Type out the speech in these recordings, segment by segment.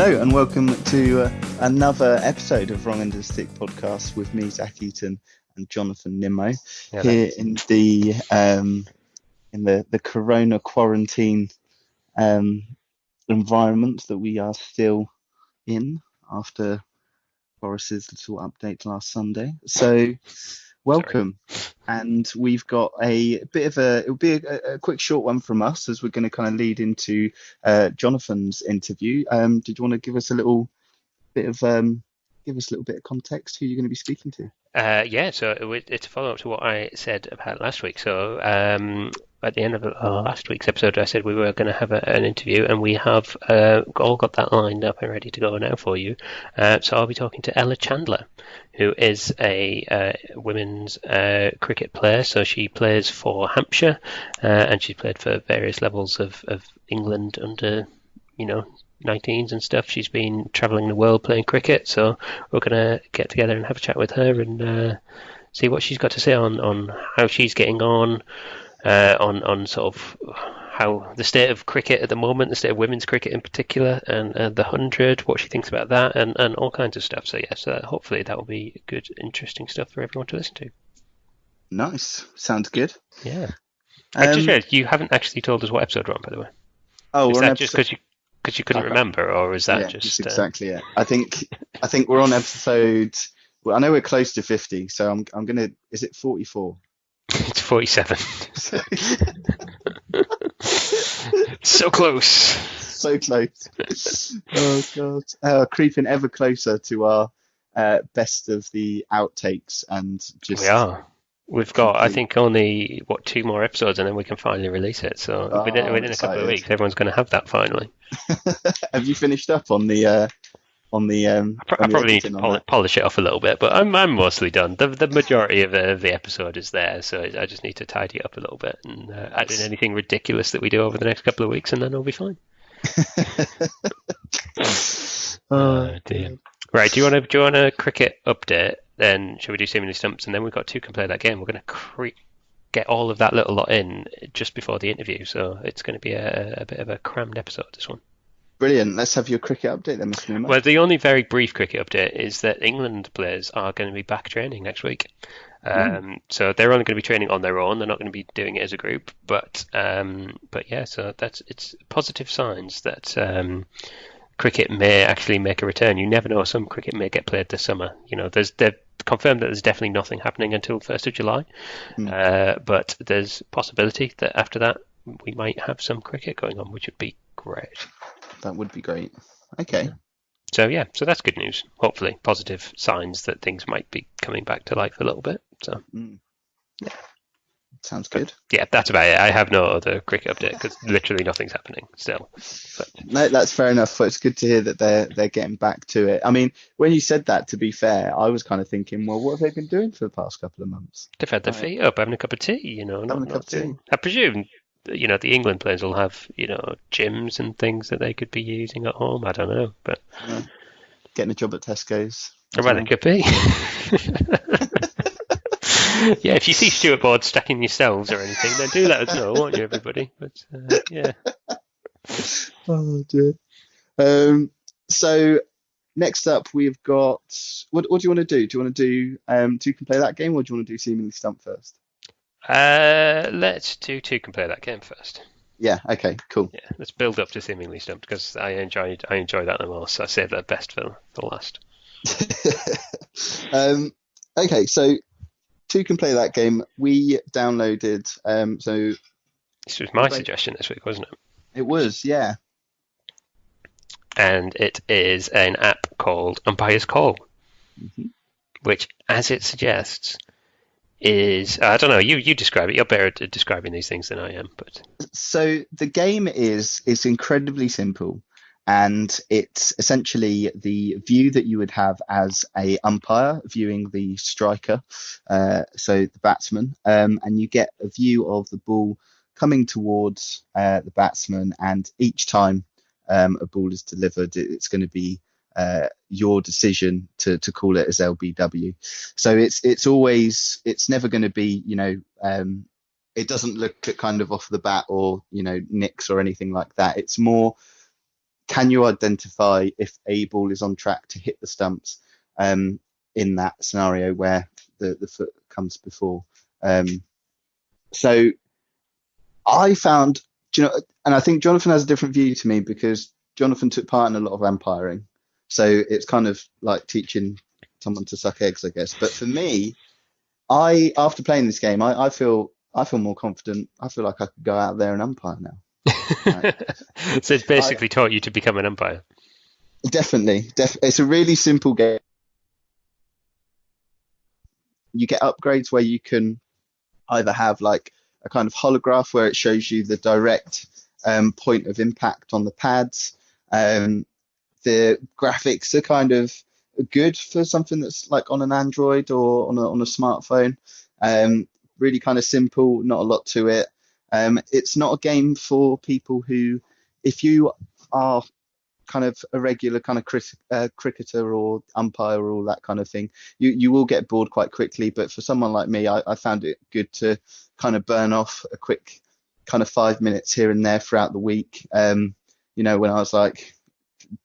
Hello and welcome to another episode of Wrong End of the Stick podcast with me, Zach Eaton, and Jonathan Nimmo. Hello. Here in the Corona quarantine environment that we are still in after Boris's little update last Sunday. So welcome. And we've got it'll be a quick short one from us as we're going to kind of lead into Jonathan's interview. Did you want to give us a little bit of context who you're going to be speaking to? So it's a follow-up to what I said about last week. So at the end of last week's episode, I said we were going to have an interview, and we have all got that lined up and ready to go now for you. So I'll be talking to Ella Chandler, who is a women's cricket player. So she plays for Hampshire, and she's played for various levels of England under, 19s and stuff. She's been travelling the world playing cricket, so we're going to get together and have a chat with her and see what she's got to say on how she's getting on sort of how the state of cricket at the moment, the state of women's cricket in particular, and the 100, what she thinks about that, and all kinds of stuff. So hopefully that will be good, interesting stuff for everyone to listen to. Nice, sounds good. Yeah. I just realized you haven't actually told us what episode we're on, by the way. Oh, is that just because you couldn't remember, or is that just exactly it? I think we're on episode. Well, I know we're close to 50, so I'm gonna. Is it 44? It's 47. So close. So close. Oh god, creeping ever closer to our best of the outtakes, and just we are. We've got, I think, only 2 more episodes, and then we can finally release it. So within a couple of weeks, everyone's going to have that finally. Have you finished up on the? I probably need to polish it off a little bit, but I'm mostly done. The majority of the episode is there, so I just need to tidy it up a little bit and add in anything ridiculous that we do over the next couple of weeks, and then it'll be fine. Oh dear. Right, do you want a cricket update? Then shall we do seemingly stumps, and then we've got 2 can play that game. We're going to get all of that little lot in just before the interview, so it's going to be a bit of a crammed episode, this one. Brilliant. Let's have your cricket update then, Mr. Newman. Well, the only very brief cricket update is that England players are going to be back training next week. So they're only going to be training on their own. They're not going to be doing it as a group. But yeah, so it's positive signs that cricket may actually make a return. You never know. Some cricket may get played this summer. They've confirmed that there's definitely nothing happening until 1st of July. But there's possibility that after that we might have some cricket going on, which would be great. That would be great. Okay. So that's good news. Hopefully, positive signs that things might be coming back to life a little bit. So, yeah. Sounds good. Yeah, that's about it. I have no other cricket update because literally nothing's happening still. But... No, that's fair enough. But it's good to hear that they're getting back to it. I mean, when you said that, to be fair, I was kind of thinking, well, what have they been doing for the past couple of months? They've had their feet up, having a cup of tea. Having a cup of tea. I presume. The England players will have, gyms and things that they could be using at home. I don't know, but getting a job at Tesco's. Well, it could be. Yeah, if you see Stuart boards stuck in yourselves or anything, then do let us know, won't you, everybody? But yeah. Oh dear. So next up, we've got. What do you want to do? Do you want to do 2 can play that game, or do you want to do seemingly stump first? Let's do 2 can play that game first. Yeah. Okay. Cool. Yeah. Let's build up to seemingly stumped because I enjoy that the most. So I saved that best for last. Okay. So 2 can play that game. We downloaded. So this was my suggestion this week, wasn't it? It was. Yeah. And it is an app called Umpire's Call, which, as it suggests, is I don't know. You describe it. You're better at describing these things than I am. But so the game is incredibly simple, and it's essentially the view that you would have as a umpire viewing the striker, so the batsman, and you get a view of the ball coming towards the batsman, and each time a ball is delivered, it's going to be your decision to call it as LBW. So it's never going to be, it doesn't look at kind of off the bat or, nicks or anything like that. It's more can you identify if a ball is on track to hit the stumps in that scenario where the foot comes before? Um, so I found, and I think Jonathan has a different view to me because Jonathan took part in a lot of umpiring. So it's kind of like teaching someone to suck eggs, I guess. But for me, after playing this game, I feel more confident. I feel like I could go out there and umpire now. Like, So it's I basically taught you to become an umpire. definitely, it's a really simple game. You get upgrades where you can either have like a kind of holograph where it shows you the direct point of impact on the pads. Um, the graphics are kind of good for something that's like on an Android or on a smartphone. Um, Really kind of simple, not a lot to it. It's not a game for people who, if you are kind of a regular kind of cricketer or umpire or all that kind of thing, you will get bored quite quickly. But for someone like me, I found it good to kind of burn off a quick kind of 5 minutes here and there throughout the week. When I was like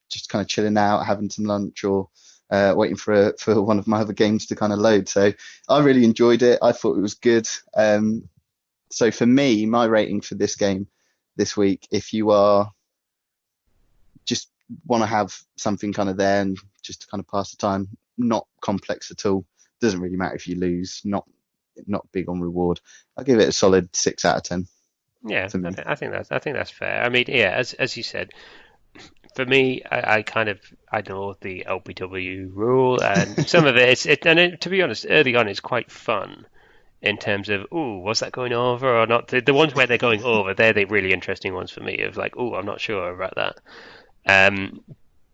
just kind of chilling out, having some lunch or waiting for one of my other games to kind of load. So I really enjoyed it. I thought it was good. So for me, my rating for this game this week, if you are just want to have something kind of there and just to kind of pass the time, not complex at all. Doesn't really matter if you lose. Not big on reward. I'll give it a solid 6 out of 10 Yeah, for me. I think that's fair. I mean, yeah, as you said, for me, I know the LBW rule and some of to be honest, early on it's quite fun in terms of, oh, was that going over or not? The ones where they're going over, they're the really interesting ones for me. Of like, oh, I'm not sure about that. Um,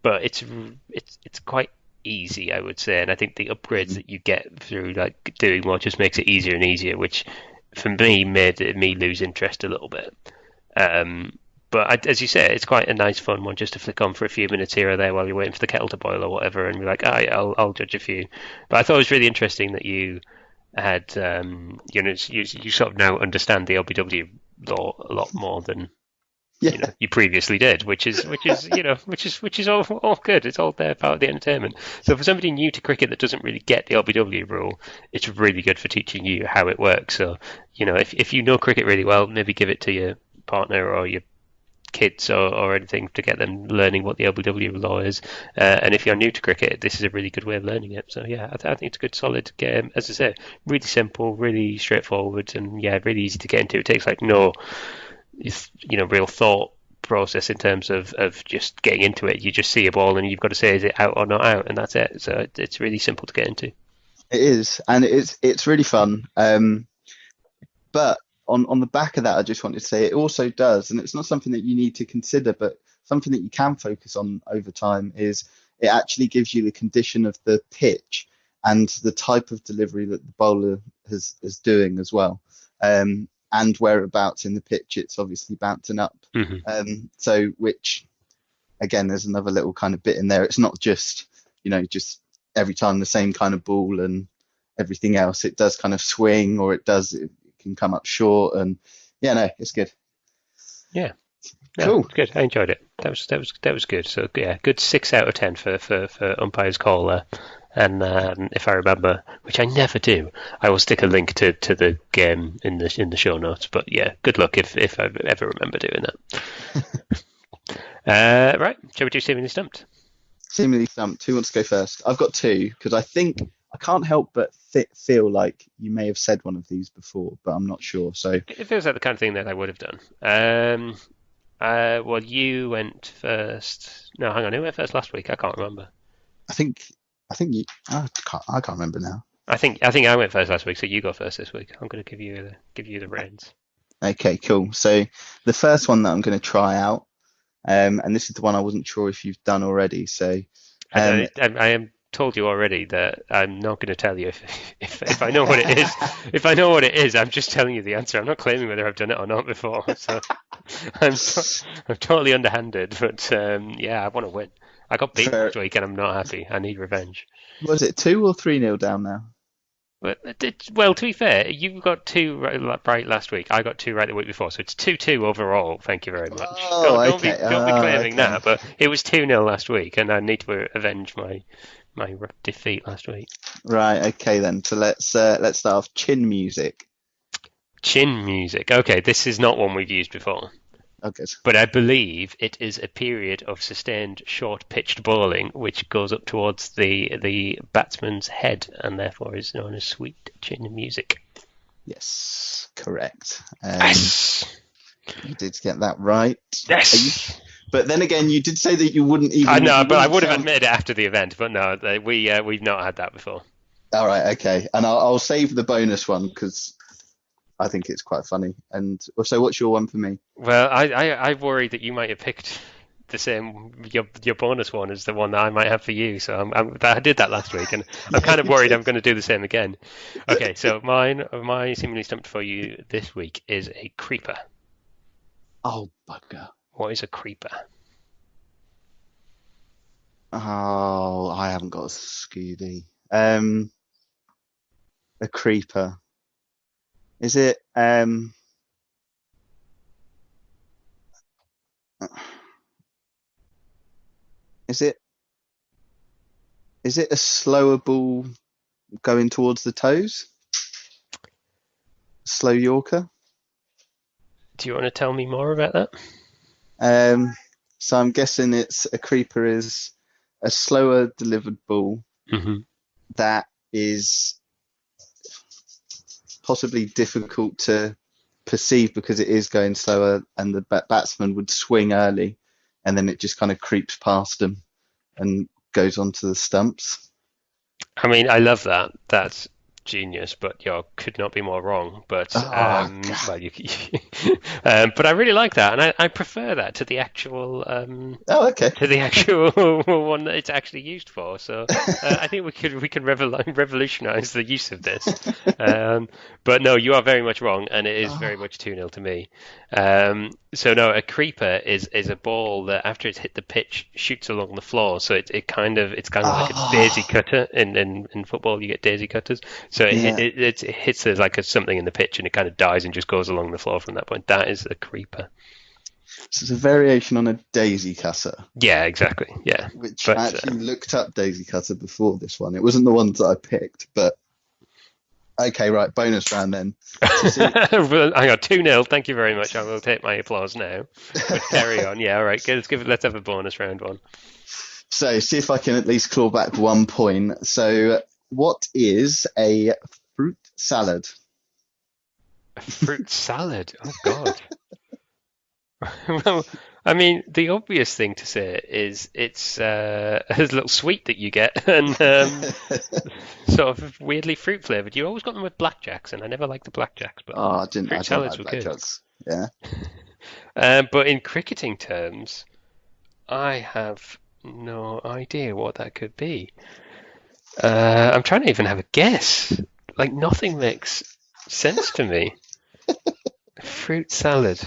but it's quite easy, I would say, and I think the upgrades that you get through like doing more just makes it easier and easier, which for me made me lose interest a little bit. Um, as you say, it's quite a nice, fun one just to flick on for a few minutes here or there while you're waiting for the kettle to boil or whatever, and be like, I'll judge a few. But I thought it was really interesting that you had, you sort of now understand the LBW law a lot more than Yeah, you previously did, which is all good. It's all there, part of the entertainment. So for somebody new to cricket that doesn't really get the LBW rule, it's really good for teaching you how it works. So if you know cricket really well, maybe give it to your partner or your kids or anything to get them learning what the LBW law is. And if you're new to cricket, this is a really good way of learning it. So yeah, I think it's a good, solid game. As I say, really simple, really straightforward, and yeah, really easy to get into. It takes like no real thought process in terms of just getting into it. You just see a ball and you've got to say, is it out or not out, and that's it. So it's really simple to get into. it is, and it's really fun. But on the back of that, I just wanted to say it also does, and it's not something that you need to consider, but something that you can focus on over time is it actually gives you the condition of the pitch and the type of delivery that the bowler is doing as well. And whereabouts in the pitch it's obviously bouncing up. Mm-hmm. So which again, there's another little kind of bit in there. It's not just just every time the same kind of ball and everything else. It does kind of swing, or it can come up short, and yeah, no, it's good. Yeah. No, Cool. good. I enjoyed it. That was good. So yeah, good 6 out of 10 for umpire's call there. And if I remember, which I never do, I will stick a link to the game in the show notes. But yeah, good luck if I ever remember doing that. Right, shall we do seemingly stumped? Seemingly stumped. Who wants to go first? I've got two because I think I can't help but feel like you may have said one of these before, but I'm not sure. So It feels like the kind of thing that I would have done. Well, you went first. No, hang on. Who went first last week? I can't remember. I think you. I can't remember now. I think I went first last week, so you go first this week. I'm going to give you the reins. Okay, cool. So the first one that I'm going to try out, and this is the one I wasn't sure if you've done already. So I am told you already that I'm not going to tell you if I know what it is. If I know what it is, I'm just telling you the answer. I'm not claiming whether I've done it or not before. So I'm totally underhanded. But yeah, I want to win. I got beat fair, last week and I'm not happy. I need revenge. was it 2 or 3-0 down now? Well, to be fair, you got two right last week. I got two right the week before, so it's 2-2 overall. Thank you very much. Oh, Don't be okay. claiming Okay. that, but it was 2-0 last week, and I need to avenge my defeat last week. Right. Okay then. So let's start off chin music. Chin music. Okay, this is not one we've used before, Okay. but I believe it is a period of sustained short-pitched bowling which goes up towards the batsman's head and therefore is known as sweet chin music. Yes, correct. Yes. You did get that right. Yes. But then again, you did say that you wouldn't I even. know, You but I wouldn't would have count. admitted it after the event. But no, we've not had that before. All right. Okay. And I'll save the bonus one because I think it's quite funny. And so, what's your one for me? Well, I worry that you might have picked the same your bonus one as the one that I might have for you. So I did that last week, and I'm Yeah, kind of you worried did. I'm going to do the same again. Okay, so my seemingly stumped for you this week is a creeper. Oh, bugger. What is a creeper? Oh, I haven't got a Scooby. A creeper. Is it? Is it? Is it a slower ball going towards the toes? Slow Yorker. Do you want to tell me more about that? Um, so I'm guessing it's a creeper is a slower delivered ball Hmm. that is possibly difficult to perceive because it is going slower, and the batsman would swing early, and then it just kind of creeps past them and goes onto the stumps. I mean, I love that. That's genius, but you could not be more wrong. But Oh, God. well, but I really like that, and I prefer that to the actual Oh, okay. one that it's actually used for. So I think we can revolutionize the use of this. Um, but no, you are very much wrong, and it is very Oh, much 2-0 to me. So no, a creeper is a ball that after it's hit the pitch shoots along the floor. So it's kind of like a daisy oh, cutter in football. You get daisy cutters. So yeah. it hits like something in the pitch and it kind of dies and just goes along the floor from that point. That is a creeper. So it's a variation on a daisy cutter, Yeah, exactly. Yeah, which I but actually looked up daisy cutter before this one. It wasn't the ones that I picked, but okay, right. Bonus round then. So see, I got 2-0. Thank you very much. I will take my applause now. But carry on. Yeah, all right. Let's have a bonus round one. see if I can at least claw back 1 point. So, what is a fruit salad? A fruit salad. Oh God. Well, I mean, the obvious thing to say is it's a little sweet that you get and sort of weirdly fruit flavored. You always got them with blackjacks, and I never liked the blackjacks, but Oh, I fruit don't salads like were black good. jokes. Yeah. But in cricketing terms, I have no idea what that could be. I'm trying to even have a guess. Like nothing makes sense to me. Fruit salad.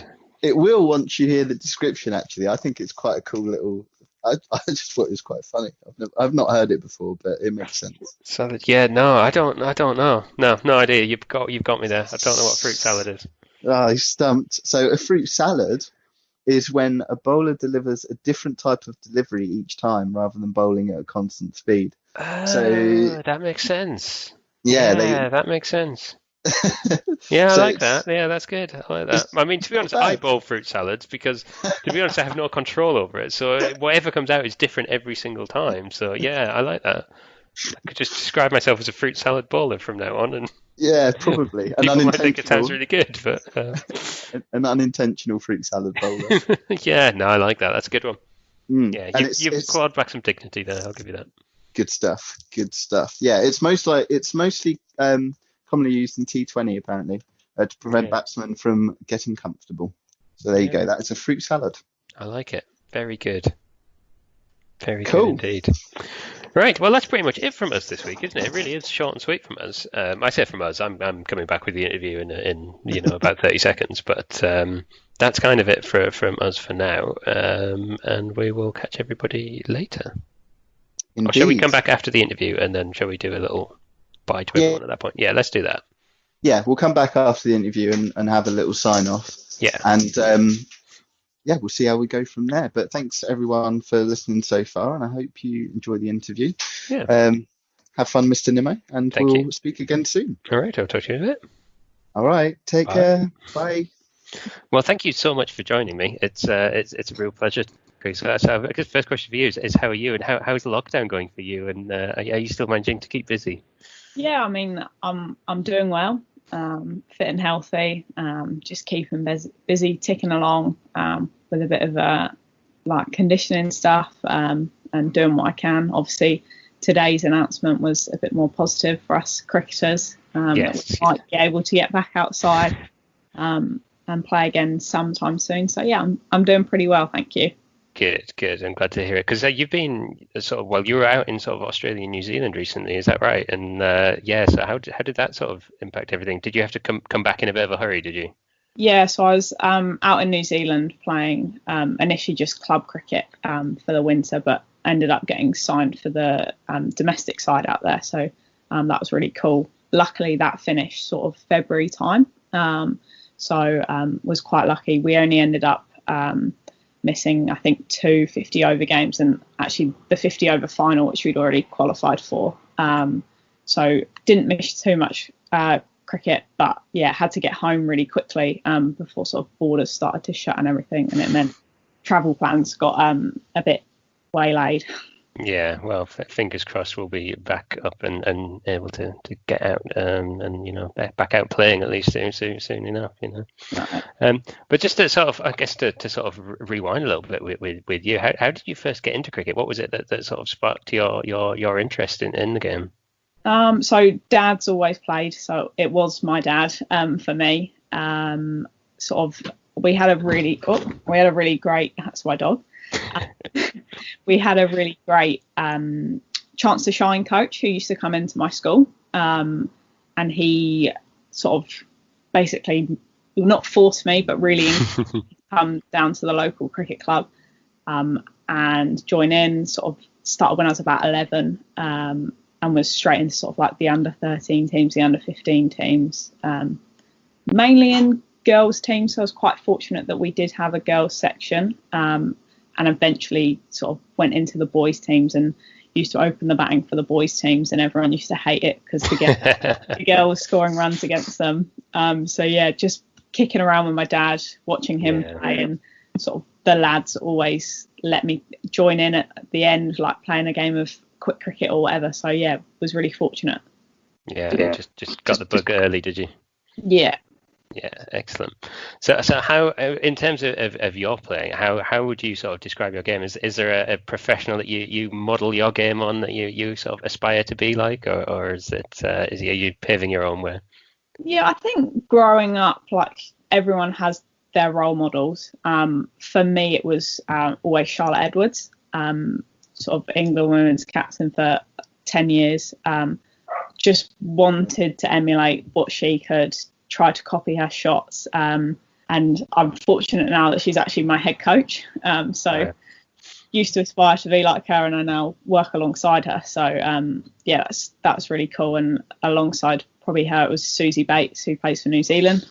It will once you hear the description, actually. I think it's quite a cool little. I just thought it was quite funny. I've not heard it before, but it makes sense. Salad. Yeah, no, I don't know. No, no idea. You've got me there. I don't know what fruit salad is. Ah, he's stumped. So, a fruit salad is when a bowler delivers a different type of delivery each time rather than bowling at a constant speed. So, Oh, that makes sense. yeah, they. Yeah, that makes sense. Yeah, I So, like that. Yeah, that's good. I like that. I mean, to be not honest, I bad. bowl fruit salads because, to be honest, I have no control over it. So whatever comes out is different every single time. So yeah, I like that. I could just describe myself as a fruit salad bowler from now on, and Yeah, probably people might think it sounds really good. But an unintentional fruit salad bowler. yeah, no, I like that. That's a good one. Yeah, And you've it's clawed back some dignity there. I'll give you that. good stuff. Good stuff. Yeah, it's mostly commonly used in T20 apparently to prevent Yeah, batsmen from getting comfortable. So there you go. yeah, That is a fruit salad. I like it. Very good. Very good Cool. indeed. Right, well, that's pretty much it from us this week, isn't it? It really is short and sweet from us. I say from us, I'm coming back with the interview in about 30 seconds, but that's kind of it from us for now, and we will catch everybody later. Or shall we Indeed. come back after the interview and then shall we do a little bye to Yeah, everyone at that point. Yeah, let's do that. yeah, we'll come back after the interview and have a little sign off. Yeah. And yeah, we'll see how we go from there. But thanks everyone for listening so far, and I hope you enjoy the interview. Yeah. Have fun, Mr. Nimmo, and Thank you. we'll speak again soon. All right. I'll talk to you in a bit. All right, take Bye. care. Bye. Well, thank you so much for joining me. It's a real pleasure. Chris. So I guess first question for you is how are you, and how's the lockdown going for you, and are you still managing to keep busy? Yeah, I mean, I'm doing well, fit and healthy, just keeping busy, ticking along with a bit of like conditioning stuff, and doing what I can. Obviously, today's announcement was a bit more positive for us cricketers. Yes. That we might be able to get back outside and play again sometime soon. So yeah, I'm doing pretty well, thank you. Good. I'm glad to hear it, because you've been you were out in sort of Australia and New Zealand recently, is that right? And yeah, so how did that sort of impact everything? Did you have to come back in a bit of a hurry? Did you? Yeah, so I was out in New Zealand playing initially just club cricket for the winter, but ended up getting signed for the domestic side out there. So that was really cool. Luckily, that finished sort of February time. So was quite lucky. We only ended up missing, I think, 2 50 over games, and actually the 50 over final, which we'd already qualified for. So didn't miss too much cricket, but yeah, had to get home really quickly before sort of borders started to shut and everything, and it meant travel plans got a bit waylaid. Yeah, well, fingers crossed we'll be back up and able to get out and back out playing at least soon enough, Right. But just to sort of, I guess to sort of rewind a little bit with you, how did you first get into cricket? What was it that sort of sparked your interest in the game? So dad's always played, so it was my dad for me. Sort of, we had a really great. That's my dog. We had a really great chance to shine coach who used to come into my school, and he sort of basically not forced me, but really come down to the local cricket club and join in. Sort of started when I was about 11. And was straight into sort of like the under 13 teams, the under 15 teams, mainly in girls teams. So I was quite fortunate that we did have a girls section, and eventually sort of went into the boys teams and used to open the batting for the boys teams, and everyone used to hate it because the girls scoring runs against them. So yeah, just kicking around with my dad, watching him play, and sort of the lads always let me join in at the end, like playing a game of quick cricket or whatever. So yeah, was really fortunate. Yeah. Just got the bug early, did you? Yeah. Yeah, excellent. So how, in terms of your playing, how would you sort of describe your game? Is there a professional that you model your game on, that you sort of aspire to be like, or is it are you paving your own way? Yeah, I think growing up, like everyone has their role models. For me, it was always Charlotte Edwards. Sort of England women's captain for 10 years, just wanted to emulate what she could, try to copy her shots, and I'm fortunate now that she's actually my head coach, so used to aspire to be like her, and I now work alongside her. So yeah, that's really cool. And alongside probably her, it was Susie Bates, who plays for New Zealand,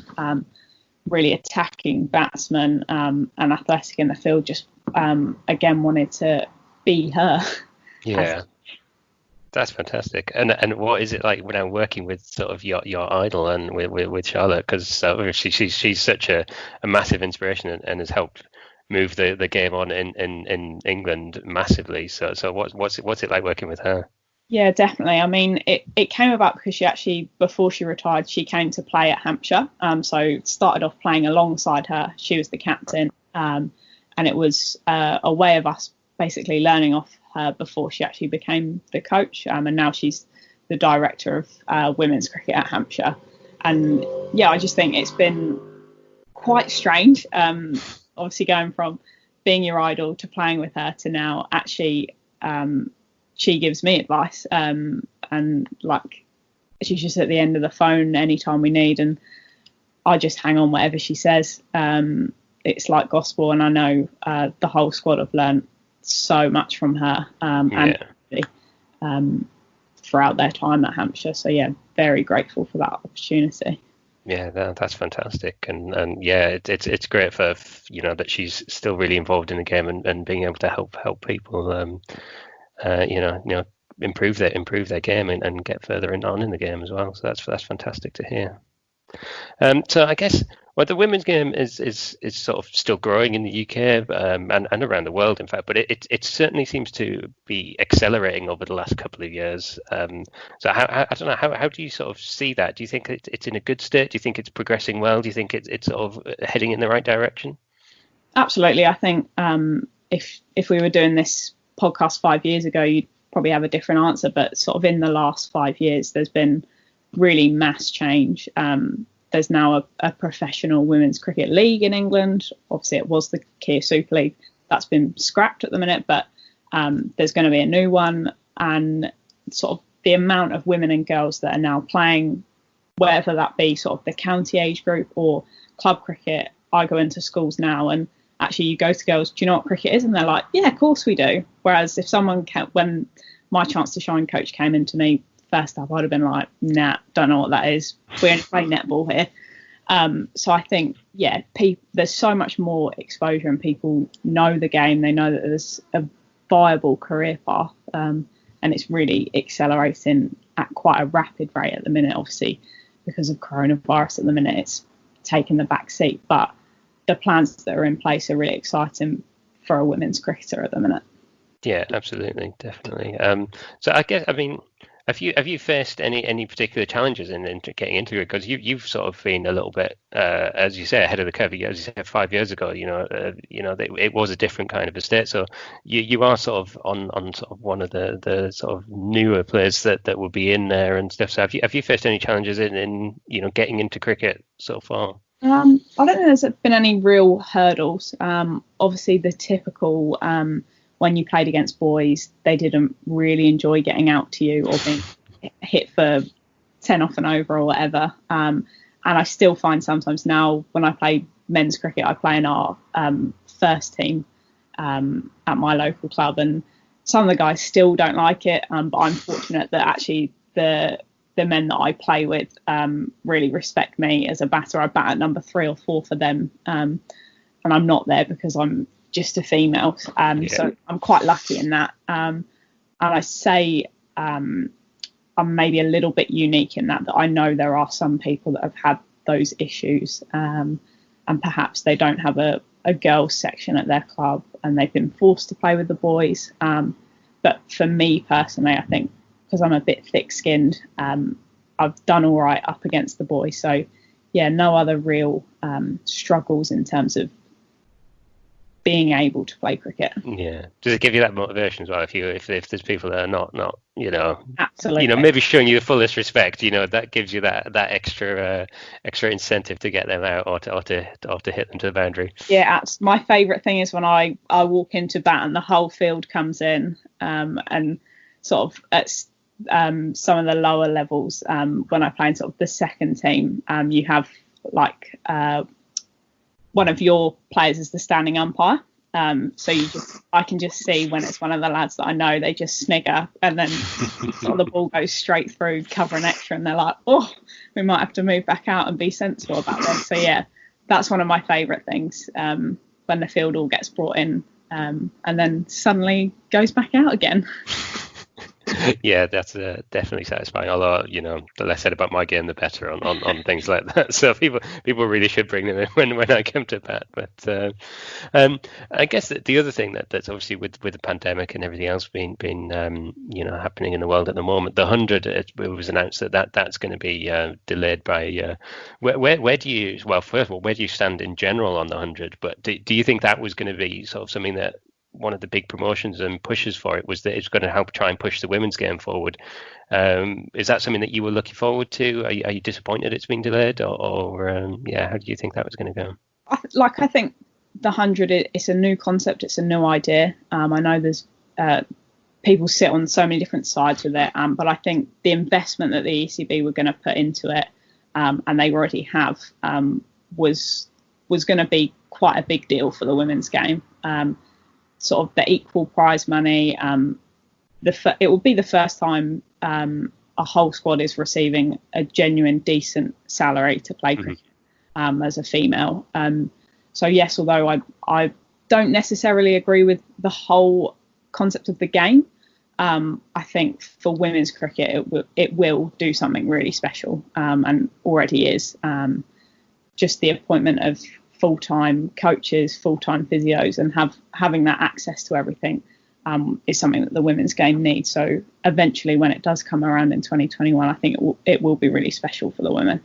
really attacking batsman, and athletic in the field. Just again wanted to be her. Yeah, that's fantastic. And what is it like when I'm working with sort of your idol and with Charlotte? Because she's such a massive inspiration and has helped move the game on in England massively. So what's it like working with her? Yeah, definitely. I mean, it came about because she actually, before she retired, she came to play at Hampshire. So started off playing alongside her. She was the captain, and it was a way of us basically learning off her before she actually became the coach, and now she's the director of women's cricket at Hampshire. And yeah, I just think it's been quite strange, obviously going from being your idol to playing with her to now actually she gives me advice, and like she's just at the end of the phone anytime we need, and I just hang on whatever she says. It's like gospel, and I know the whole squad have learned so much from her, and throughout their time at Hampshire. So yeah, very grateful for that opportunity. Yeah, that's fantastic, and yeah, it's great for that she's still really involved in the game and being able to help people improve their game and get further on in the game as well. So that's fantastic to hear. So I guess the women's game is sort of still growing in the UK and around the world, in fact, but it certainly seems to be accelerating over the last couple of years. So I don't know, how do you sort of see that? Do you think it's in a good state? Do you think it's progressing well? Do you think it's sort of heading in the right direction? Absolutely. I think if we were doing this podcast 5 years ago, you'd probably have a different answer. But sort of in the last 5 years, there's been really mass change. There's now a professional women's cricket league in England. Obviously, it was the Kia Super League. That's been scrapped at the minute, but there's going to be a new one. And sort of the amount of women and girls that are now playing, whether that be sort of the county age group or club cricket. I go into schools now and actually you go to girls, do you know what cricket is? And they're like, yeah, of course we do. Whereas if when my chance to shine coach came into me, first up, I'd have been like, nah, don't know what that is. We only play netball here. So I think, yeah, there's so much more exposure and people know the game. They know that there's a viable career path, and it's really accelerating at quite a rapid rate at the minute. Obviously, because of coronavirus at the minute, it's taken the back seat. But the plans that are in place are really exciting for a women's cricketer at the minute. Yeah, absolutely, definitely. So I guess, I mean, have you faced any particular challenges in getting into it? Because you've sort of been a little bit, as you say, ahead of the curve. As you said, 5 years ago, it was a different kind of estate. So you are sort of on sort of one of the sort of newer players that will be in there and stuff. So have you faced any challenges in getting into cricket so far? I don't think there's been any real hurdles. Obviously, the typical. When you played against boys, they didn't really enjoy getting out to you or being hit for 10 off and over or whatever. And I still find sometimes now when I play men's cricket, I play in our first team at my local club, and some of the guys still don't like it. But I'm fortunate that actually the men that I play with really respect me as a batter. I bat at number 3 or 4 for them, and I'm not there because I'm just a female, so I'm quite lucky in that. And I say I'm maybe a little bit unique in that I know there are some people that have had those issues, and perhaps they don't have a girls section at their club and they've been forced to play with the boys. But for me personally, I think because I'm a bit thick-skinned, I've done all right up against the boys. So yeah, no other real struggles in terms of being able to play cricket. Yeah. Does it give you that motivation as well? If there's people that are not absolutely, maybe showing you the fullest respect, that gives you that extra incentive to get them out or to hit them to the boundary. Yeah, my favourite thing is when I walk into bat and the whole field comes in, and sort of at some of the lower levels, when I play in sort of the second team, you have like one of your players is the standing umpire. So I can just see when it's one of the lads that I know, they just snigger and then the ball goes straight through cover and extra and they're like, oh, we might have to move back out and be sensible about this. So yeah, that's one of my favourite things, when the field all gets brought in, and then suddenly goes back out again. Yeah, that's definitely satisfying. Although, the less said about my game, the better on things like that. So people really should bring them in when I come to bat. But I guess that the other thing that's obviously with the pandemic and everything else been happening in the world at the moment, the 100, it was announced that's going to be delayed by. Where do you? Well, first of all, where do you stand in general on the 100? But do you think that was going to be sort of something that one of the big promotions and pushes for it was that it's going to help try and push the women's game forward? Is that something that you were looking forward to? Are you disappointed it's been delayed, or how do you think that was going to go? I think the 100, it's a new concept, it's a new idea. I know there's people sit on so many different sides with it, but I think the investment that the ECB were going to put into it, and they already have, was going to be quite a big deal for the women's game. Sort of the equal prize money. It will be the first time a whole squad is receiving a genuine decent salary to play cricket as a female. So yes, although I don't necessarily agree with the whole concept of the game, I think for women's cricket it will do something really special, and already is. Just the appointment of full-time coaches, full-time physios, and having that access to everything is something that the women's game needs. So eventually, when it does come around in 2021, I think it will be really special for the women.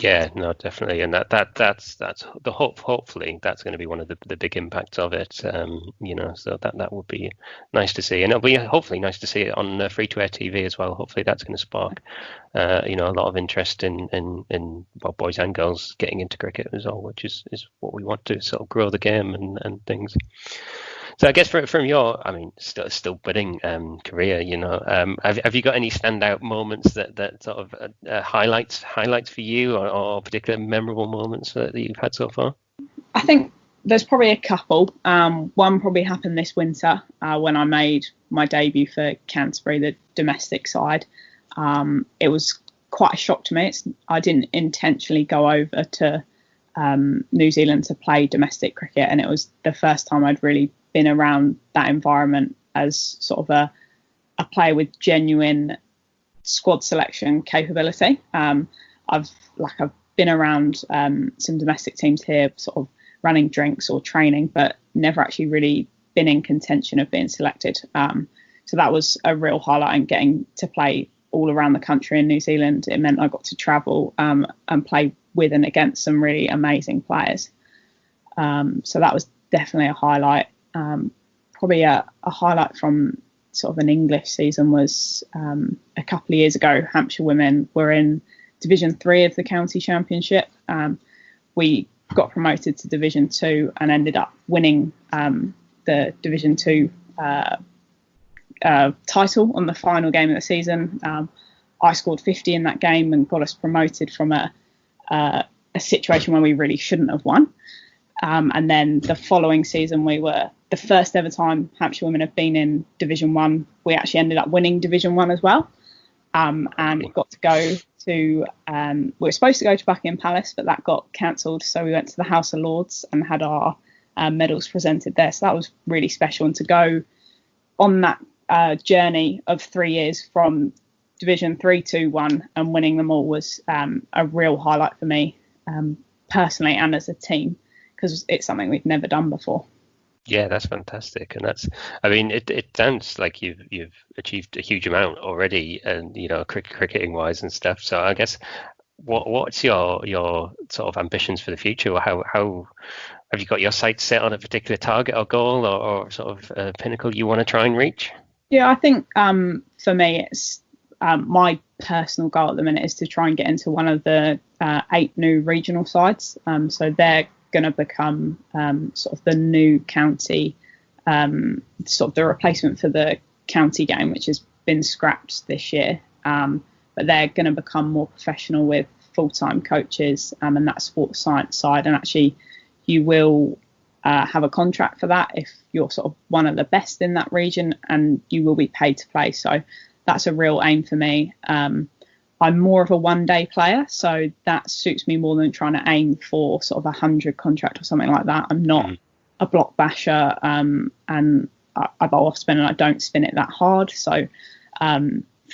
Yeah, no, definitely, and that's the hope. Hopefully, that's going to be one of the big impacts of it. So that would be nice to see, and it'll be hopefully nice to see it on free-to-air TV as well. Hopefully, that's going to spark, a lot of interest in boys and girls getting into cricket as well, which is what we want to sort of grow the game and things. So I guess from your, still budding career, have you got any standout moments that sort of highlights for you, or particular memorable moments that you've had so far? I think there's probably a couple. One probably happened this winter when I made my debut for Canterbury, the domestic side. It was quite a shock to me. I didn't intentionally go over to New Zealand to play domestic cricket, and it was the first time I'd really been around that environment as sort of a player with genuine squad selection capability. I've been around some domestic teams here, sort of running drinks or training, but never actually really been in contention of being selected. So that was a real highlight, and getting to play all around the country in New Zealand. It meant I got to travel and play with and against some really amazing players. So that was definitely a highlight. Probably a highlight from sort of an English season was a couple of years ago. Hampshire women were in Division 3 of the county championship. We got promoted to Division 2 and ended up winning the Division 2 title on the final game of the season. I scored 50 in that game and got us promoted from a situation where we really shouldn't have won. And then the following season, we were the first ever time Hampshire women have been in Division 1. We actually ended up winning Division 1 as well. And got to go to, we were supposed to go to Buckingham Palace, but that got cancelled. So we went to the House of Lords and had our medals presented there. So that was really special. And to go on that journey of 3 years from Division 3 to 1 and winning them all was a real highlight for me personally and as a team, because it's something we've never done before. Yeah, that's fantastic, and it sounds like you've achieved a huge amount already, and cricketing wise and stuff. So I guess what's your sort of ambitions for the future, or how have you got your sights set on a particular target or goal, or sort of a pinnacle you want to try and reach? Yeah, I think for me it's my personal goal at the minute is to try and get into one of the 8 new regional sides. So they're going to become sort of the new county, sort of the replacement for the county game, which has been scrapped this year. But they're going to become more professional with full-time coaches and that sports science side. And actually, you will have a contract for that if you're sort of one of the best in that region, and you will be paid to play. So that's a real aim for me. I'm more of a one-day player, so that suits me more than trying to aim for sort of 100 contract or something like that. I'm not a block basher, and I bowl off spin and I don't spin it that hard. So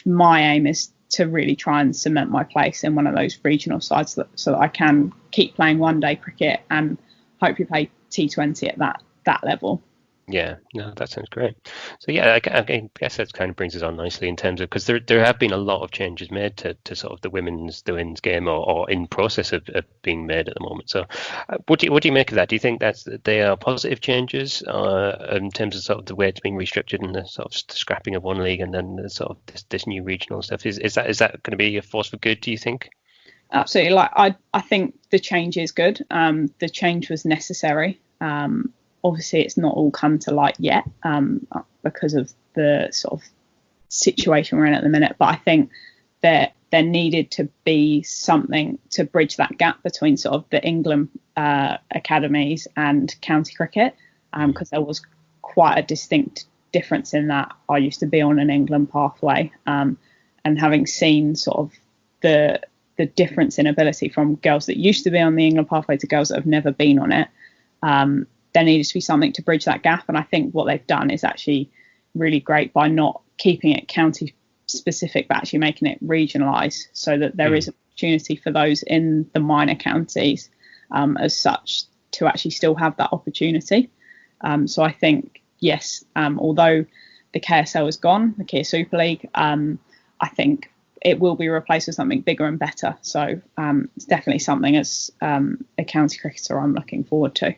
my aim is to really try and cement my place in one of those regional sides so that I can keep playing one-day cricket and hopefully play T20 at that level. Yeah, no, that sounds great. So yeah, I guess that kind of brings us on nicely in terms of, because there have been a lot of changes made to sort of the women's game, or in process of being made at the moment. So what do you make of that? Do you think they are positive changes in terms of sort of the way it's being restructured and the sort of scrapping of one league and then the sort of this new regional stuff? Is that going to be a force for good, do you think? Absolutely. I think the change is good. The change was necessary. Obviously, it's not all come to light yet because of the sort of situation we're in at the minute. But I think there needed to be something to bridge that gap between sort of the England academies and county cricket, because there was quite a distinct difference in that. I used to be on an England pathway, and having seen sort of the difference in ability from girls that used to be on the England pathway to girls that have never been on it, there needed to be something to bridge that gap. And I think what they've done is actually really great by not keeping it county specific, but actually making it regionalised, so that there is an opportunity for those in the minor counties as such to actually still have that opportunity. So I think, yes, although the KSL is gone, the Kia Super League, I think it will be replaced with something bigger and better. So it's definitely something as a county cricketer I'm looking forward to.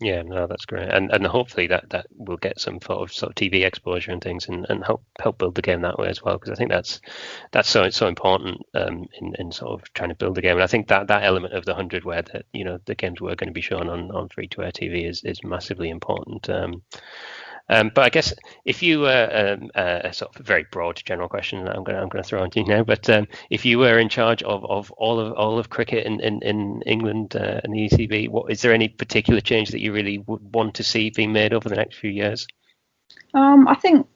Yeah, no, that's great, and hopefully that will get some sort of TV exposure and things, and help build the game that way as well, because I think that's so important in sort of trying to build the game. And I think that element of the 100 where the games were going to be shown on free to air TV is massively important. But I guess if you were a sort of very broad general question, I'm going to throw onto you now. But if you were in charge of all of cricket in England and the ECB, is there any particular change that you really would want to see being made over the next few years? I think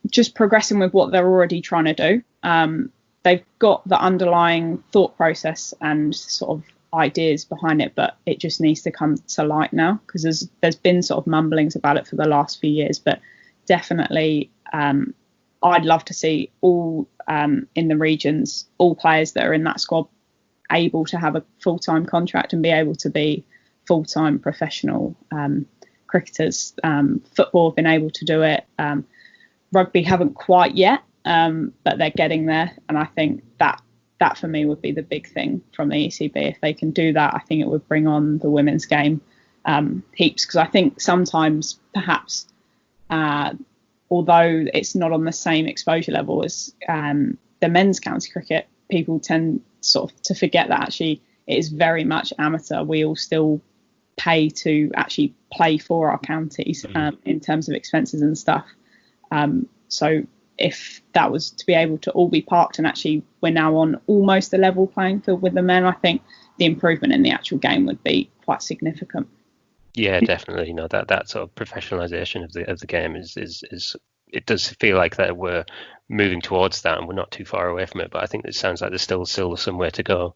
just progressing with what they're already trying to do. They've got the underlying thought process and sort of ideas behind it, but it just needs to come to light now, because there's been sort of mumblings about it for the last few years. But definitely I'd love to see all in the regions, all players that are in that squad able to have a full-time contract and be able to be full-time professional cricketers. Football have been able to do it, rugby haven't quite yet, but they're getting there, and I think that for me would be the big thing from the ECB. If they can do that, I think it would bring on the women's game heaps, because I think sometimes perhaps although it's not on the same exposure level as the men's county cricket, people tend sort of to forget that actually it is very much amateur. We all still pay to actually play for our counties in terms of expenses and stuff. So if that was to be able to all be parked, and actually we're now on almost a level playing field with the men, I think the improvement in the actual game would be quite significant. Yeah, definitely. That sort of professionalization of the game is it does feel like that we're moving towards that, and we're not too far away from it. But I think it sounds like there's still somewhere to go.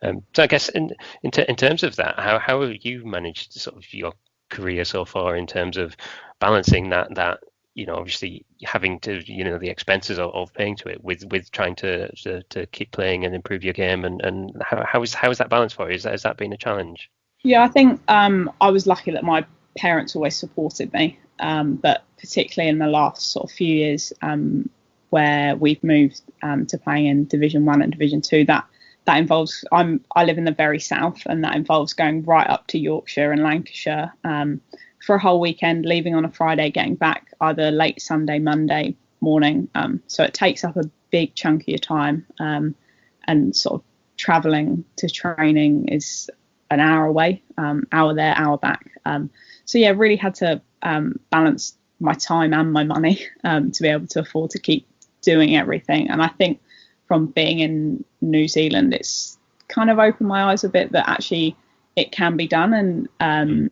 So I guess in terms of that, how have you managed sort of your career so far in terms of balancing that obviously having to the expenses of paying to it with trying to keep playing and improve your game, and how is that balance for you? Has that been a challenge? Yeah, I think I was lucky that my parents always supported me, but particularly in the last sort of few years where we've moved to playing in Division 1 and Division 2, that involves I live in the very south, and that involves going right up to Yorkshire and Lancashire for a whole weekend, leaving on a Friday, getting back either late Sunday, Monday morning. So it takes up a big chunk of your time, and sort of travelling to training is an hour away, hour there, hour back. So yeah, really had to balance my time and my money to be able to afford to keep doing everything. And I think from being in New Zealand, it's kind of opened my eyes a bit that actually it can be done. And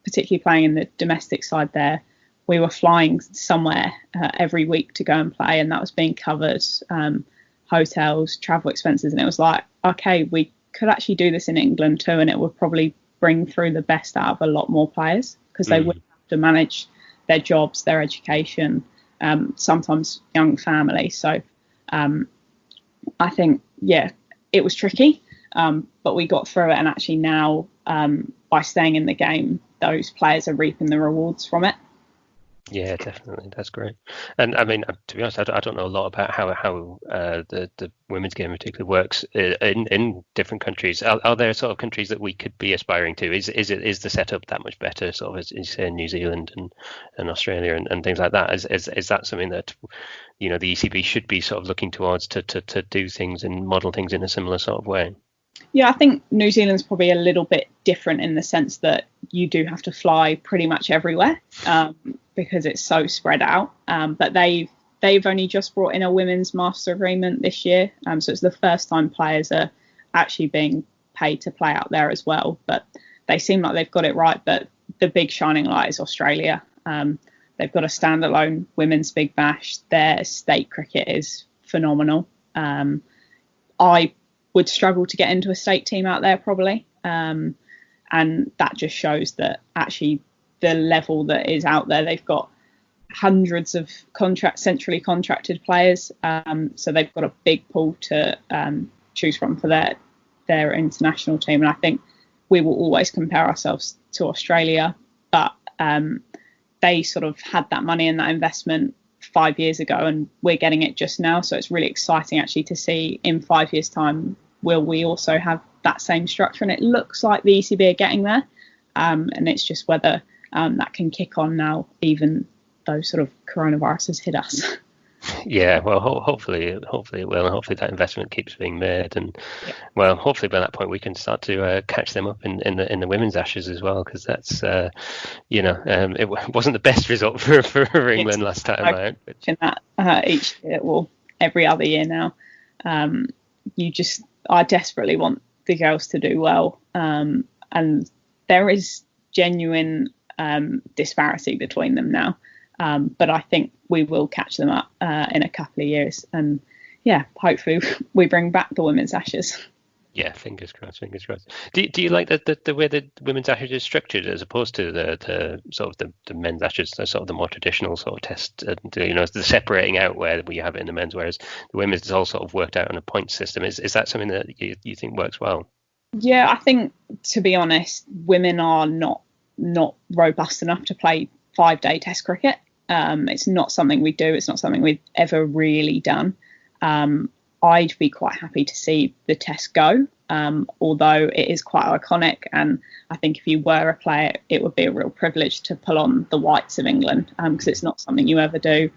particularly playing in the domestic side there, we were flying somewhere every week to go and play, and that was being covered, hotels, travel expenses. And it was like, okay, we could actually do this in England too, and it would probably bring through the best out of a lot more players, because they would have to manage their jobs, their education, sometimes young family. So I think, yeah, it was tricky, but we got through it, and actually now by staying in the game, those players are reaping the rewards from it. Yeah, definitely. That's great. And I mean, to be honest, I don't know a lot about how the women's game in particular works in different countries. Are there sort of countries that we could be aspiring to? Is the setup that much better, sort of as you say in New Zealand and Australia and things like that? Is that something that the ECB should be sort of looking towards to do things and model things in a similar sort of way? Yeah, I think New Zealand's probably a little bit different in the sense that you do have to fly pretty much everywhere because it's so spread out. But they've only just brought in a women's master agreement this year. So it's the first time players are actually being paid to play out there as well. But they seem like they've got it right. But the big shining light is Australia. They've got a standalone women's Big Bash. Their state cricket is phenomenal. I would struggle to get into a state team out there probably, and that just shows that actually the level that is out there, they've got hundreds of centrally contracted players, so they've got a big pool to choose from for their international team. And I think we will always compare ourselves to Australia, but they sort of had that money and that investment 5 years ago, and we're getting it just now. So it's really exciting actually to see in 5 years' time, will we also have that same structure? And it looks like the ECB are getting there, and it's just whether that can kick on now, even though sort of coronavirus has hit us. Yeah, well, hopefully it will, and hopefully that investment keeps being made, and well, hopefully by that point we can start to catch them up in the women's Ashes as well, because that's it wasn't the best result for England last time out. In that each year, well, every other year now, I desperately want the girls to do well, and there is genuine disparity between them now. But I think we will catch them up in a couple of years, and hopefully we bring back the women's Ashes. Yeah, fingers crossed. Do you like the way the women's Ashes is structured as opposed to the sort of the men's Ashes, the sort of the more traditional sort of test, and the separating out where we have it in the men's, whereas the women's is all sort of worked out on a point system. Is that something that you think works well? Yeah, I think, to be honest, women are not robust enough to play 5-day test cricket. It's not something we do. It's not something we've ever really done. I'd be quite happy to see the test go, although it is quite iconic. And I think if you were a player, it would be a real privilege to pull on the whites of England, because it's not something you ever do.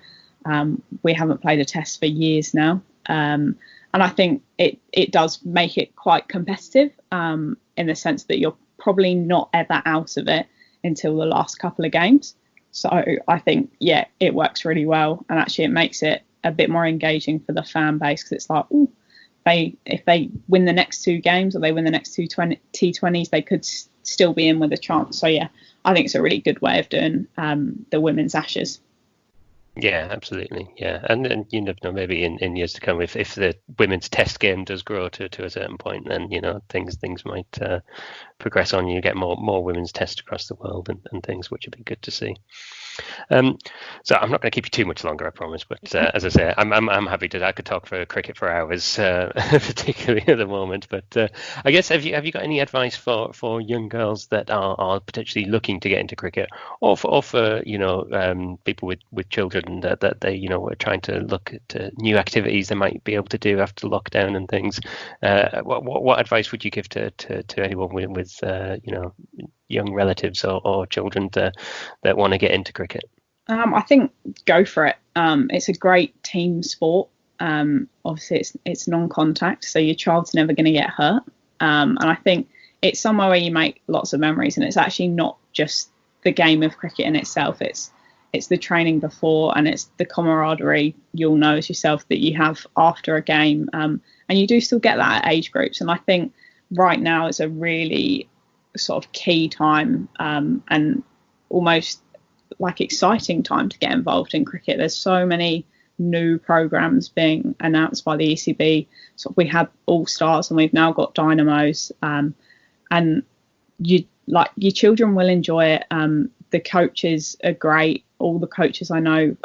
We haven't played a test for years now. And I think it does make it quite competitive, in the sense that you're probably not ever out of it until the last couple of games. So I think, it works really well. And actually it makes it a bit more engaging for the fan base, because it's like, if they win the next 2 games or they win the next 2 T20s, they could still be in with a chance. So, I think it's a really good way of doing the women's Ashes. Yeah, absolutely. Yeah, and you never know, maybe in years to come, if the women's test game does grow to a certain point, then things might progress on. You get more women's tests across the world and things, which would be good to see. So I'm not going to keep you too much longer, I promise. But as I say, I'm happy I could talk for cricket for hours, particularly at the moment. But I guess have you got any advice for young girls that are potentially looking to get into cricket, or for people with children that they are trying to look at new activities they might be able to do after lockdown and things? What advice would you give to anyone with young relatives or children that want to get into cricket? I think go for it. It's a great team sport. Obviously it's non-contact, so your child's never going to get hurt. And I think it's somewhere where you make lots of memories, and it's actually not just the game of cricket in itself. It's the training before, and it's the camaraderie you'll know as yourself that you have after a game. And you do still get that at age groups. And I think right now is a really sort of key time, and almost like exciting time to get involved in cricket. There's so many new programs being announced by the ECB. So we had All Stars, and we've now got Dynamos, and your children will enjoy it. The coaches are great. All the coaches I know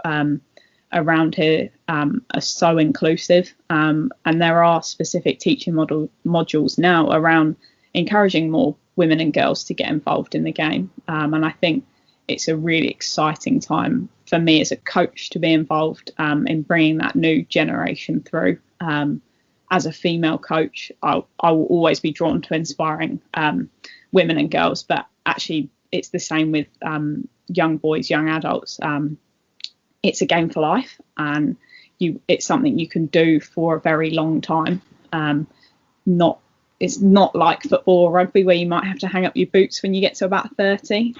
around here are so inclusive, and there are specific teaching modules now around encouraging more women and girls to get involved in the game. And I think it's a really exciting time for me as a coach to be involved in bringing that new generation through. As a female coach, I will always be drawn to inspiring women and girls, but actually it's the same with young boys, young adults. It's a game for life, and it's something you can do for a very long time. It's not like football or rugby where you might have to hang up your boots when you get to about 30.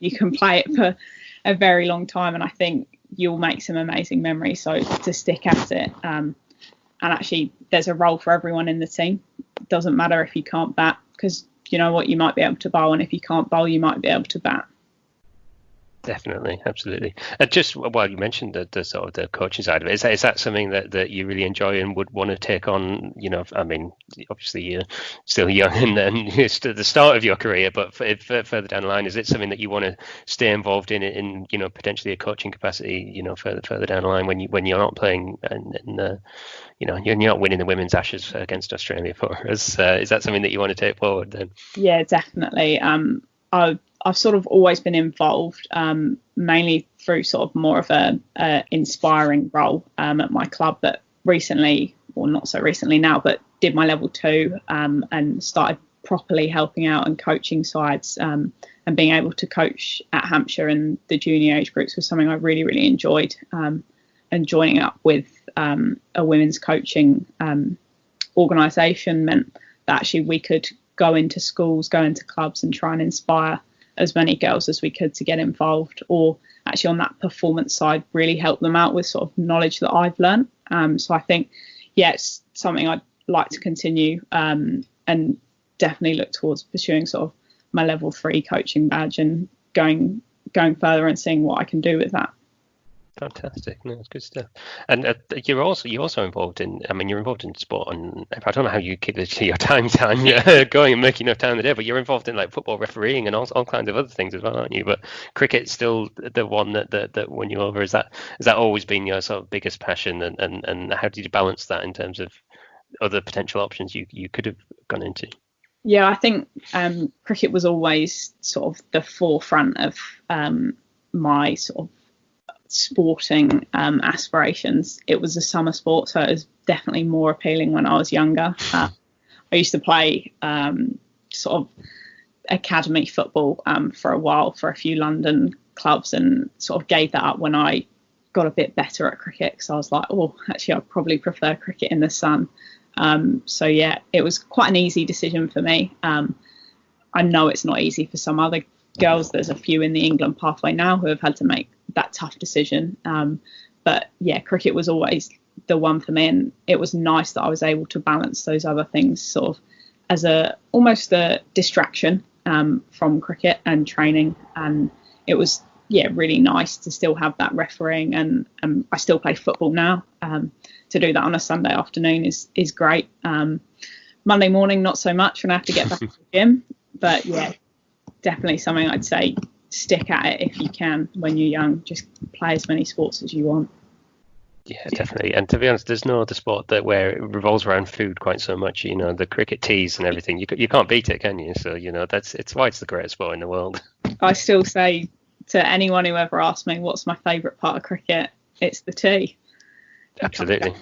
You can play it for a very long time, and I think you'll make some amazing memories. So to stick at it, and actually there's a role for everyone in the team. It doesn't matter if you can't bat, because you know what, you might be able to bowl, and if you can't bowl, you might be able to bat. Definitely, absolutely. And just while you mentioned the sort of the coaching side of it, is that something that you really enjoy and would want to take on? I mean, obviously you're still young and you're still at the start of your career, but for further down the line, is it something that you want to stay involved in potentially a coaching capacity, further down the line when you're not playing and you're not winning the women's Ashes against Australia for us? Is that something that you want to take forward then? Yeah, definitely. I've sort of always been involved, mainly through sort of more of a inspiring role at my club, but recently, or not so recently now, but did my level 2 and started properly helping out and coaching sides, and being able to coach at Hampshire and the junior age groups was something I really, really enjoyed. And joining up with a women's coaching organisation meant that actually we could go into schools, go into clubs and try and inspire as many girls as we could to get involved, or actually on that performance side really help them out with sort of knowledge that I've learned. So I think, yeah, it's something I'd like to continue, and definitely look towards pursuing sort of my level 3 coaching badge and going further and seeing what I can do with that. Fantastic. No, it's good stuff. And you're also involved in. I mean, you're involved in sport, and I don't know how you keep your time going and making enough time in the day. But you're involved in like football refereeing and all kinds of other things as well, aren't you? But cricket's still the one that won you over. Has that always been your sort of biggest passion? And how did you balance that in terms of other potential options you could have gone into? Yeah, I think cricket was always sort of the forefront of my sort of sporting aspirations. It was a summer sport, so it was definitely more appealing when I was younger. I used to play sort of academy football for a while for a few London clubs, and sort of gave that up when I got a bit better at cricket, because I was like, oh, actually I probably prefer cricket in the sun. So yeah, it was quite an easy decision for me. I know it's not easy for some other girls. There's a few in the England pathway now who have had to make that tough decision. But yeah, cricket was always the one for me, and it was nice that I was able to balance those other things sort of as almost a distraction from cricket and training. And it was, yeah, really nice to still have that refereeing, and I still play football now. To do that on a Sunday afternoon is great. Monday morning, not so much when I have to get back to the gym. But yeah, definitely something I'd say stick at it if you can when you're young. Just play as many sports as you want. Yeah, definitely. And to be honest, there's no other sport where it revolves around food quite so much. The cricket teas and everything. You can't beat it, can you? So it's why it's the greatest sport in the world. I still say to anyone who ever asks me what's my favourite part of cricket, it's the tea. Absolutely.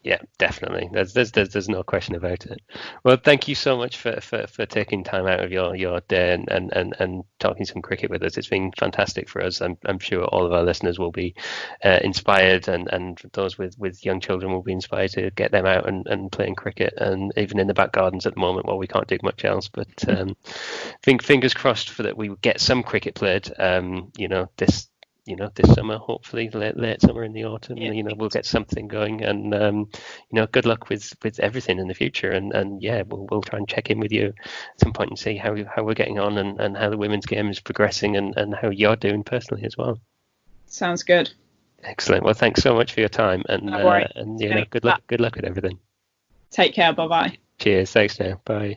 Yeah, definitely. There's no question about it. Well, thank you so much for taking time out of your day and talking some cricket with us. It's been fantastic for us. I'm sure all of our listeners will be inspired, and those with young children will be inspired to get them out and playing cricket, and even in the back gardens at the moment while we can't do much else. But fingers crossed for that we get some cricket played. This summer, hopefully late summer in the autumn, we'll get something going, and good luck with everything in the future, and yeah, we'll try and check in with you at some point and see how we're getting on, and how the women's game is progressing, and how you're doing personally as well. Sounds good. Excellent. Well, thanks so much for your time, and good luck with everything. Take care. Bye. Cheers. Thanks now. Bye.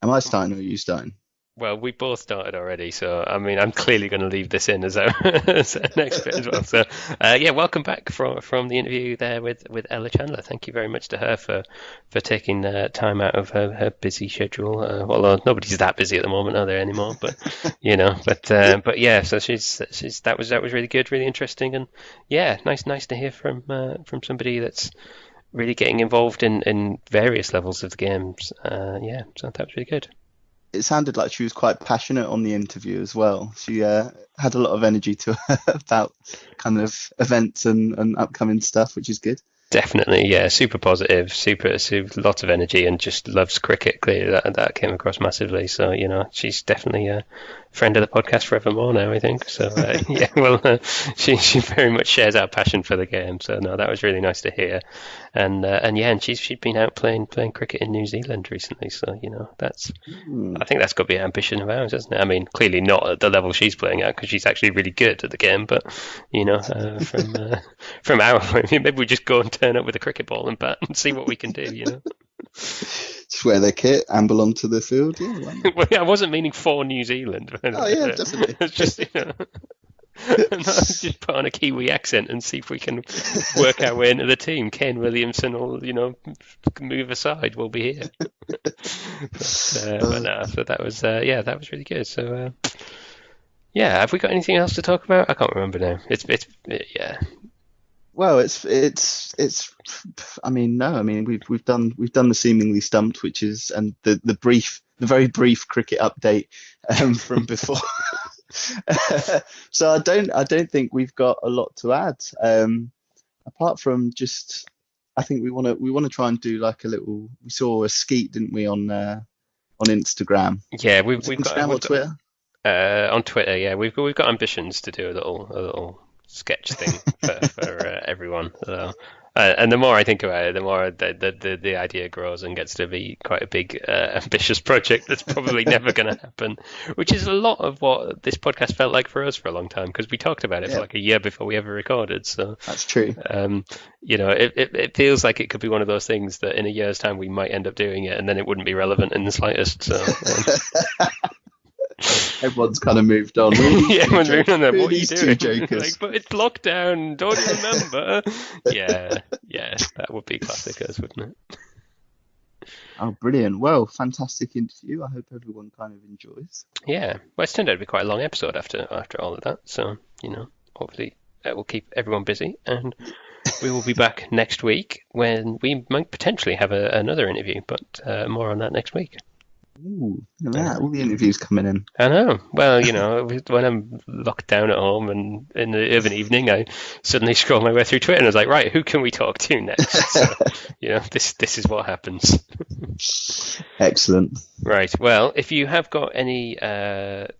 Am I starting or are you starting? Well, we both started already, so I mean, I'm clearly going to leave this in as our next bit as well. So, yeah, welcome back from the interview there with Ella Chandler. Thank you very much to her for taking time out of her busy schedule. Although nobody's that busy at the moment, are there anymore? But but yeah, so that was really good, really interesting, and yeah, nice to hear from somebody that's really getting involved in various levels of the games. Yeah, so that was really good. It sounded like she was quite passionate on the interview as well. She had a lot of energy to her about kind of events and upcoming stuff, which is good. Definitely, yeah, super positive, super lots of energy, and just loves cricket. Clearly, that came across massively. So she's definitely a friend of the podcast forevermore now, I think. So yeah, well, she very much shares our passion for the game. So no, that was really nice to hear. and she'd been out playing cricket in New Zealand recently. So that's I think that's got to be an ambition of ours, isn't it? I mean, clearly not at the level she's playing at because she's actually really good at the game. But from our point of view, maybe we just go and turn up with a cricket ball and bat and see what we can do. Just wear their kit, amble onto the field. Yeah, why not? Well, I wasn't meaning for New Zealand. Oh yeah, definitely. It's just just put on a Kiwi accent and see if we can work our way into the team. Kane Williamson will, move aside. We'll be here. But no, so that was that was really good. So have we got anything else to talk about? I can't remember now. Yeah. Well, it's. I mean, no. I mean, we've done the seemingly stumped, which is the very brief cricket update from before. So I don't think we've got a lot to add. Apart from just, I think we want to try and do like a little. We saw a skeet, didn't we, on Instagram? Yeah, we've got Instagram or Twitter. On Twitter, yeah, we've got ambitions to do a little sketch thing for everyone. And the more I think about it, the more the idea grows and gets to be quite a big, ambitious project that's probably never going to happen, which is a lot of what this podcast felt like for us for a long time, because we talked about it for like a year before we ever recorded. So that's true. It feels like it could be one of those things that in a year's time we might end up doing it, and then it wouldn't be relevant in the slightest. So. Everyone's kind of moved on. Yeah, everyone's moved on. What are you doing? Jokers. But it's lockdown. Don't you remember? Yeah, that would be classic us, wouldn't it? Oh, brilliant! Well, fantastic interview. I hope everyone kind of enjoys. Yeah, well, it's turned out to be quite a long episode after all of that. So hopefully that will keep everyone busy, and we will be back next week when we might potentially have another interview. But more on that next week. Ooh, look at that. All the interviews coming in. I know. Well, when I'm locked down at home and in the of an evening, I suddenly scroll my way through Twitter and I was like, right, who can we talk to next? So, this is what happens. Excellent. Right. Well, if you have got any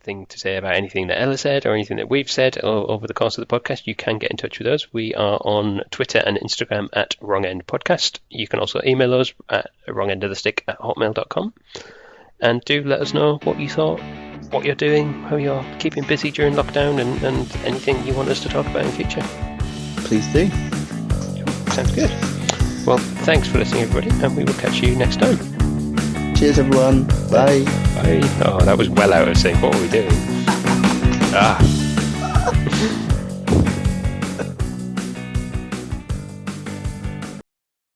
thing to say about anything that Ella said or anything that we've said over the course of the podcast, you can get in touch with us. We are on Twitter and Instagram at Wrong End Podcast. You can also email us at wrongendofthestick@hotmail.com. And do let us know what you thought, what you're doing, how you're keeping busy during lockdown, and anything you want us to talk about in the future. Please do. Sounds good. Well, thanks for listening, everybody, and we will catch you next time. Cheers, everyone. Bye. Bye. Oh, that was well out of sync. What were we doing?